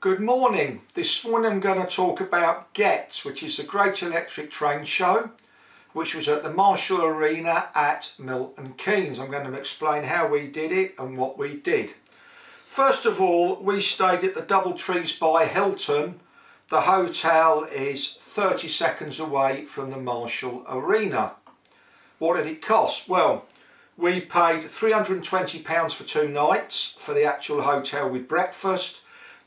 Good morning. This morning I'm going to talk about Get, which is the Great Electric Train Show, which was at the Marshall Arena at Milton Keynes. I'm going to explain how we did it and what we did. First of all, we stayed at the Doubletrees by Hilton. The hotel is 30 seconds away from the Marshall Arena. What did it cost? Well, we paid £320 for 2 nights for the actual hotel with breakfast,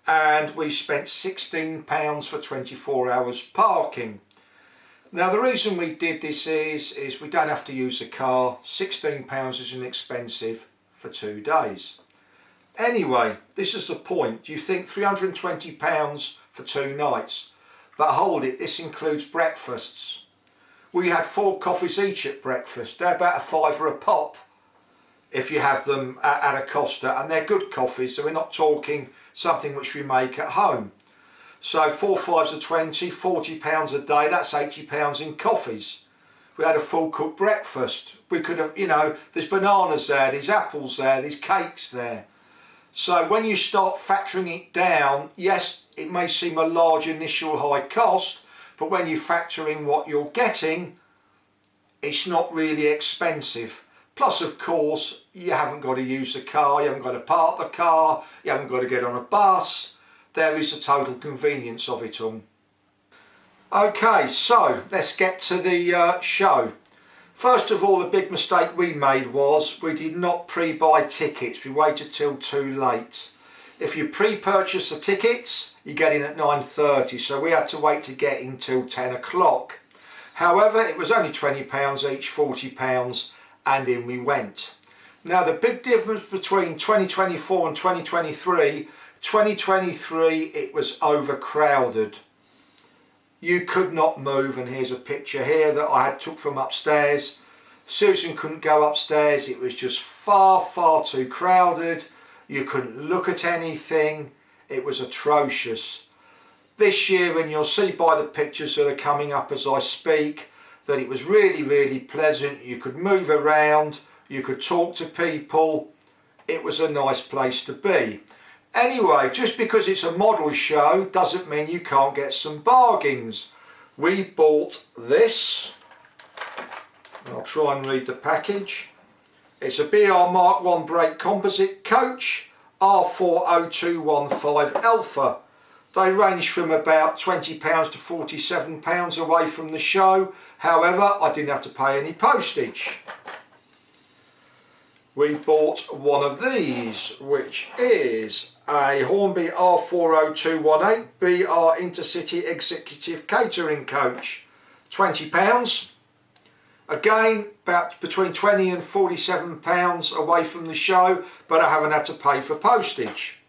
and we spent £16 for 24 hours parking. Now the reason we did this is we don't have to use a car. £16 isn't expensive for 2 days. Anyway, this is the point. You think £320 for 2 nights, but hold it, this includes breakfasts. We had 4 coffees each at breakfast. They're about £5 a pop if you have them at a Costa, and they're good coffees, so we're not talking something which we make at home. So 4 5s are 20, £40 a day, that's £80 in coffees. We had a full cooked breakfast. We could have, there's bananas there, there's apples there, there's cakes there. So when you start factoring it down, yes, it may seem a large initial high cost, but when you factor in what you're getting, it's not really expensive. Plus, of course, you haven't got to use the car, you haven't got to park the car, you haven't got to get on a bus. There is the total convenience of it all. Okay, so let's get to the show. First of all, the big mistake we made was we did not pre-buy tickets. We waited till too late. If you pre-purchase the tickets, you get in at 9:30, so we had to wait to get in till 10 o'clock. However, it was only £20 each, £40, and in we went. Now the big difference between 2024 and 2023, 2023 it was overcrowded. You could not move, and here's a picture here that I had took from upstairs. Susan couldn't go upstairs, it was just far too crowded. You couldn't look at anything, it was atrocious. This year, and you'll see by the pictures that are coming up as I speak, that it was really pleasant. You could move around, you could talk to people. It was a nice place to be. Anyway, just because it's a model show doesn't mean you can't get some bargains. We bought this. I'll try and read the package. It's a BR Mark 1 brake composite coach, R40215 Alpha. They range from about £20 to £47 away from the show. However, I didn't have to pay any postage. We bought one of these, which is a Hornby R40218 BR Intercity Executive Catering Coach. £20. Again, about between £20 and £47 away from the show, but I haven't had to pay for postage.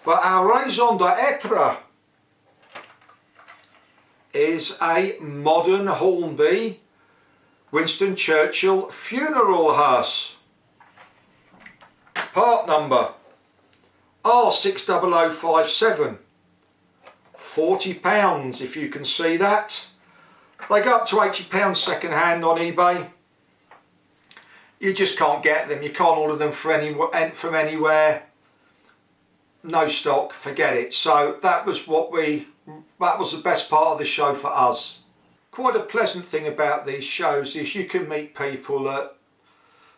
But our raison d'etre is a modern Hornby Winston Churchill funeral hearse. Part number R60057. £40 if you can see that. They go up to £80 second hand on eBay. You just can't get them. You can't order them from anywhere. No stock, forget it. So that was the best part of the show for us. Quite a pleasant thing about these shows is you can meet people that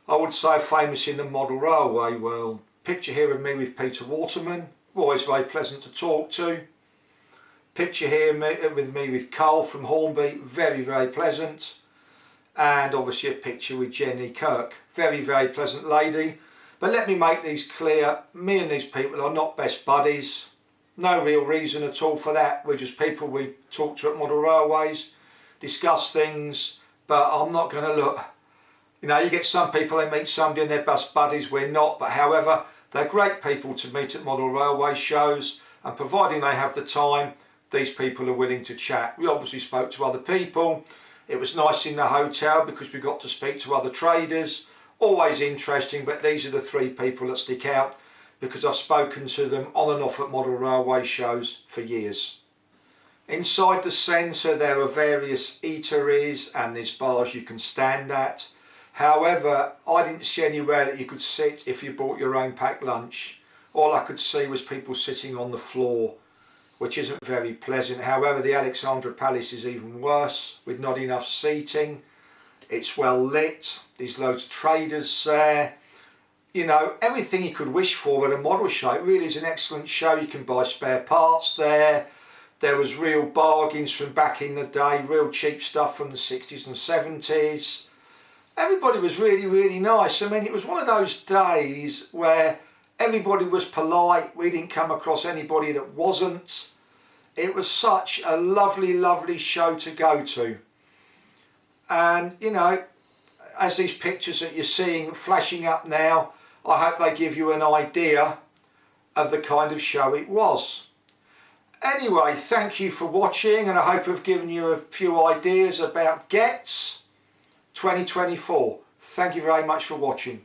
I would say are famous in the model railway world. Picture here of me with Peter Waterman, always very pleasant to talk to. Picture here with me with Carl from Hornby, very pleasant. And obviously a picture with Jenny Kirk, very pleasant lady. But let me make these clear, me and these people are not best buddies. No real reason at all for that. We're just people we talk to at model railways, discuss things, but I'm not going to look. You get some people, they meet somebody and they're best buddies, we're not. But however, they're great people to meet at model railway shows, and providing they have the time, these people are willing to chat. We obviously spoke to other people. It was nice in the hotel because we got to speak to other traders. Always interesting, but these are the 3 people that stick out because I've spoken to them on and off at model railway shows for years. Inside the centre there are various eateries and there's bars you can stand at. However, I didn't see anywhere that you could sit if you bought your own packed lunch. all I could see was people sitting on the floor, which isn't very pleasant. However, the Alexandra Palace is even worse, with not enough seating. It's well lit, there's loads of traders there. You know, everything you could wish for at a model show. It really is an excellent show. You can buy spare parts there. There was real bargains from back in the day, real cheap stuff from the 60s and 70s. Everybody was really, really nice. I mean, it was one of those days where everybody was polite. We didn't come across anybody that wasn't. It was such a lovely, lovely show to go to. And, you know, as these pictures that you're seeing flashing up now, I hope they give you an idea of the kind of show it was. Anyway, thank you for watching, and I hope I've given you a few ideas about Getz 2024. Thank you very much for watching.